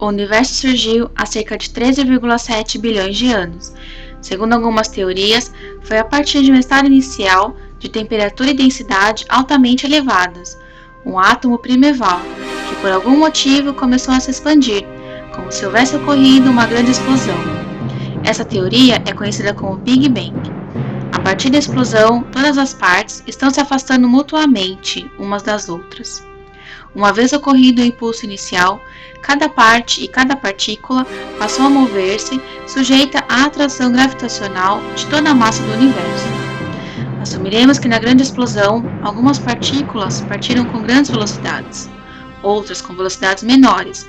O universo surgiu há cerca de 13,7 bilhões de anos. Segundo algumas teorias, foi a partir de um estado inicial de temperatura e densidade altamente elevadas, um átomo primeval, que por algum motivo começou a se expandir, como se houvesse ocorrido uma grande explosão. Essa teoria é conhecida como Big Bang. A partir da explosão, todas as partes estão se afastando mutuamente umas das outras. Uma vez ocorrido o impulso inicial, cada parte e cada partícula passou a mover-se, sujeita à atração gravitacional de toda a massa do universo. Assumiremos que na grande explosão, algumas partículas partiram com grandes velocidades, outras com velocidades menores.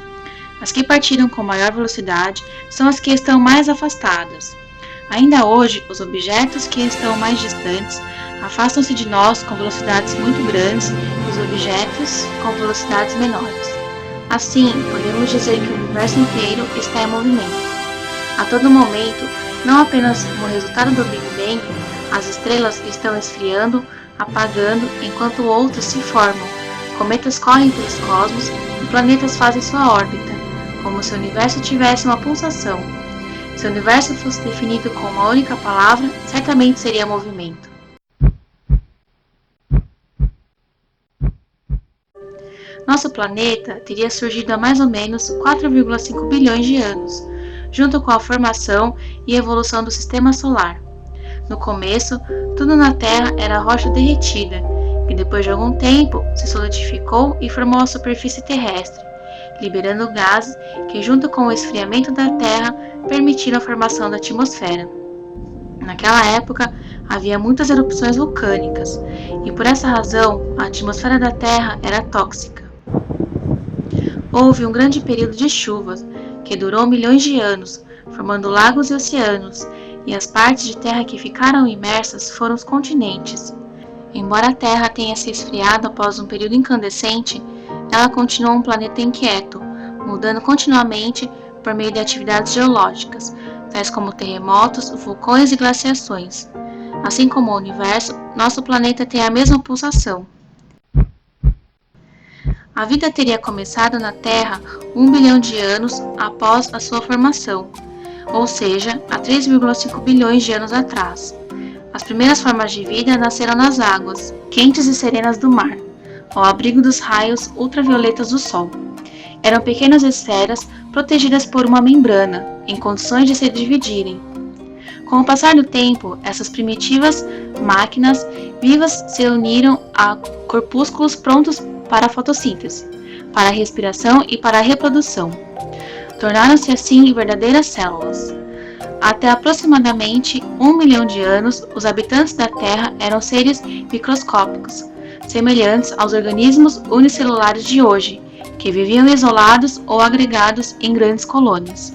As que partiram com maior velocidade são as que estão mais afastadas. Ainda hoje, os objetos que estão mais distantes afastam-se de nós com velocidades muito grandes e os objetos com velocidades menores. Assim, podemos dizer que o universo inteiro está em movimento. A todo momento, não apenas como resultado do Big Bang, as estrelas estão esfriando, apagando, enquanto outras se formam, cometas correm pelos cosmos e planetas fazem sua órbita, como se o universo tivesse uma pulsação. Se o universo fosse definido com uma única palavra, certamente seria movimento. Nosso planeta teria surgido há mais ou menos 4,5 bilhões de anos, junto com a formação e evolução do Sistema Solar. No começo, tudo na Terra era rocha derretida, que depois de algum tempo se solidificou e formou a superfície terrestre, liberando gases que, junto com o esfriamento da Terra, permitiram a formação da atmosfera. Naquela época, havia muitas erupções vulcânicas, e por essa razão, a atmosfera da Terra era tóxica. Houve um grande período de chuvas, que durou milhões de anos, formando lagos e oceanos, e as partes de terra que ficaram imersas foram os continentes. Embora a Terra tenha se esfriado após um período incandescente, ela continuou um planeta inquieto, mudando continuamente por meio de atividades geológicas, tais como terremotos, vulcões e glaciações. Assim como o universo, nosso planeta tem a mesma pulsação. A vida teria começado na Terra 1 bilhão de anos após a sua formação, ou seja, há 3,5 bilhões de anos atrás. As primeiras formas de vida nasceram nas águas, quentes e serenas do mar, ao abrigo dos raios ultravioletas do Sol. Eram pequenas esferas protegidas por uma membrana, em condições de se dividirem. Com o passar do tempo, essas primitivas máquinas vivas se uniram a corpúsculos prontos para a fotossíntese, para a respiração e para a reprodução. Tornaram-se assim verdadeiras células. Até aproximadamente 1 milhão de anos, os habitantes da Terra eram seres microscópicos, semelhantes aos organismos unicelulares de hoje, que viviam isolados ou agregados em grandes colônias.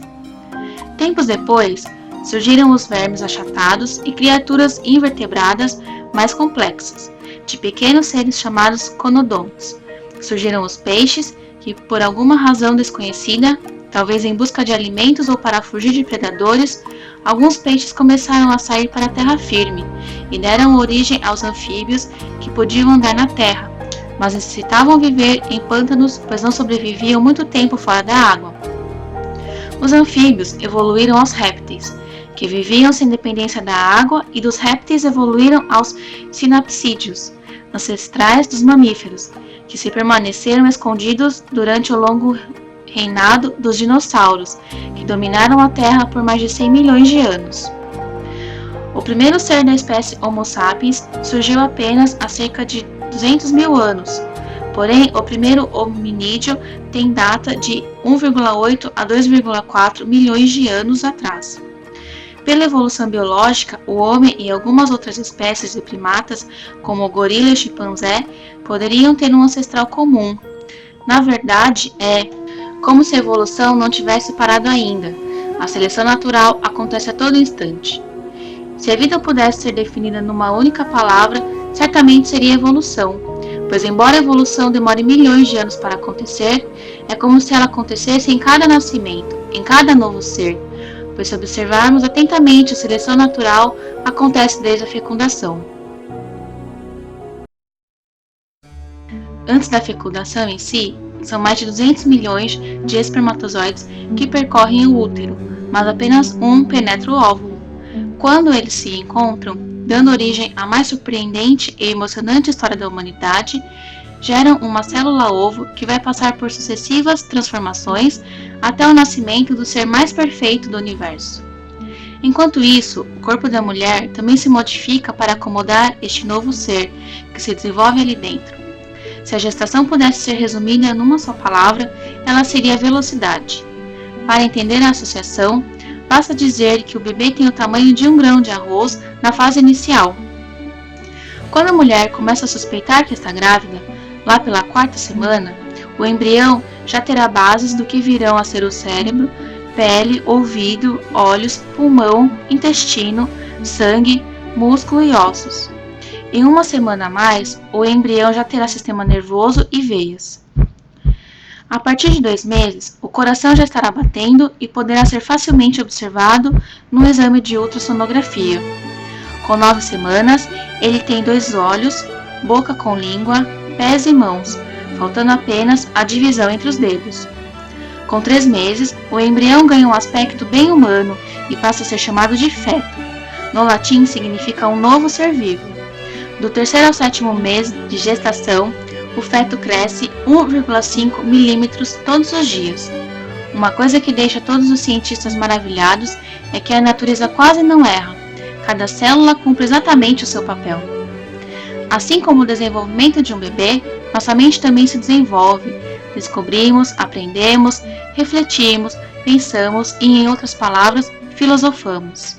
Tempos depois, surgiram os vermes achatados e criaturas invertebradas mais complexas, de pequenos seres chamados conodontos. Surgiram os peixes, que por alguma razão desconhecida, talvez em busca de alimentos ou para fugir de predadores, alguns peixes começaram a sair para a terra firme e deram origem aos anfíbios que podiam andar na terra, mas necessitavam viver em pântanos, pois não sobreviviam muito tempo fora da água. Os anfíbios evoluíram aos répteis, que viviam sem dependência da água, e dos répteis evoluíram aos sinapsídeos, ancestrais dos mamíferos, que se permaneceram escondidos durante o longo reinado dos dinossauros, que dominaram a Terra por mais de 100 milhões de anos. O primeiro ser da espécie Homo sapiens surgiu apenas há cerca de 200 mil anos, porém o primeiro hominídeo tem data de 1,8 a 2,4 milhões de anos atrás. Pela evolução biológica, o homem e algumas outras espécies de primatas, como o gorila e o chimpanzé, poderiam ter um ancestral comum. Na verdade, é como se a evolução não tivesse parado ainda. A seleção natural acontece a todo instante. Se a vida pudesse ser definida numa única palavra, certamente seria evolução, pois embora a evolução demore milhões de anos para acontecer, é como se ela acontecesse em cada nascimento, em cada novo ser, pois se observarmos atentamente a seleção natural, acontece desde a fecundação. Antes da fecundação em si, são mais de 200 milhões de espermatozoides que percorrem o útero, mas apenas um penetra o óvulo. Quando eles se encontram, dando origem à mais surpreendente e emocionante história da humanidade, geram uma célula-ovo que vai passar por sucessivas transformações até o nascimento do ser mais perfeito do universo. Enquanto isso, o corpo da mulher também se modifica para acomodar este novo ser que se desenvolve ali dentro. Se a gestação pudesse ser resumida numa só palavra, ela seria velocidade. Para entender a associação, basta dizer que o bebê tem o tamanho de um grão de arroz na fase inicial. Quando a mulher começa a suspeitar que está grávida, lá pela 4ª semana, o embrião já terá bases do que virão a ser o cérebro, pele, ouvido, olhos, pulmão, intestino, sangue, músculo e ossos. Em uma semana a mais, o embrião já terá sistema nervoso e veias. A partir de 2 meses, o coração já estará batendo e poderá ser facilmente observado no exame de ultrassonografia. Com 9 semanas, ele tem 2 olhos, boca com língua, pés e mãos, faltando apenas a divisão entre os dedos. Com 3 meses, o embrião ganha um aspecto bem humano e passa a ser chamado de feto. No latim, significa um novo ser vivo. Do 3º ao 7º mês de gestação, o feto cresce 1,5 milímetros todos os dias. Uma coisa que deixa todos os cientistas maravilhados é que a natureza quase não erra. Cada célula cumpre exatamente o seu papel. Assim como o desenvolvimento de um bebê, nossa mente também se desenvolve. Descobrimos, aprendemos, refletimos, pensamos e, em outras palavras, filosofamos.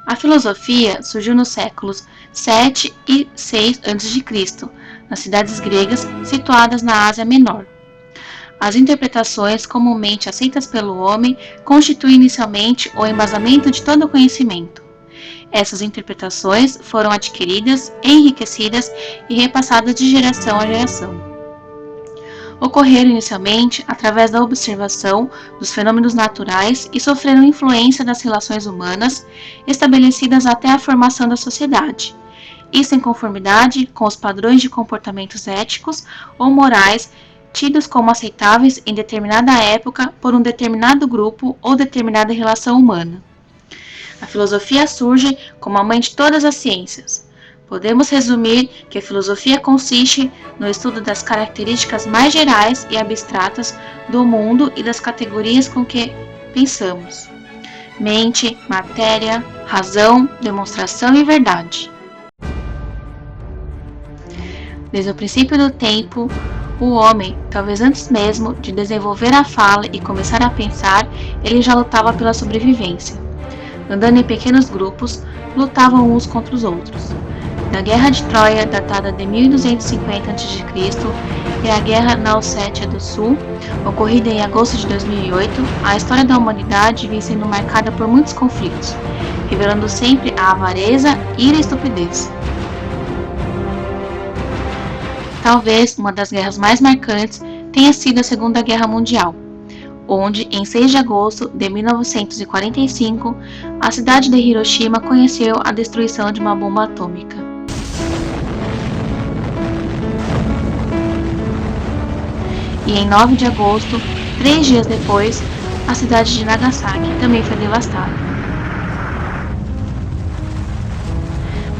A filosofia surgiu nos séculos 7 e 6 a.C., nas cidades gregas situadas na Ásia Menor. As interpretações comumente aceitas pelo homem constituem inicialmente o embasamento de todo o conhecimento. Essas interpretações foram adquiridas, enriquecidas e repassadas de geração a geração. Ocorreram inicialmente através da observação dos fenômenos naturais e sofreram influência das relações humanas estabelecidas até a formação da sociedade, isso em conformidade com os padrões de comportamentos éticos ou morais tidos como aceitáveis em determinada época por um determinado grupo ou determinada relação humana. A filosofia surge como a mãe de todas as ciências. Podemos resumir que a filosofia consiste no estudo das características mais gerais e abstratas do mundo e das categorias com que pensamos: mente, matéria, razão, demonstração e verdade. Desde o princípio do tempo, o homem, talvez antes mesmo de desenvolver a fala e começar a pensar, ele já lutava pela sobrevivência. Andando em pequenos grupos, lutavam uns contra os outros. Na Guerra de Troia, datada de 1250 a.C., e a Guerra na Ossétia do Sul, ocorrida em agosto de 2008, a história da humanidade vem sendo marcada por muitos conflitos, revelando sempre a avareza, ira e estupidez. Talvez uma das guerras mais marcantes tenha sido a Segunda Guerra Mundial, onde, em 6 de agosto de 1945, a cidade de Hiroshima conheceu a destruição de uma bomba atômica. E em 9 de agosto, 3 dias depois, a cidade de Nagasaki também foi devastada.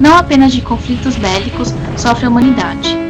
Não apenas de conflitos bélicos sofre a humanidade.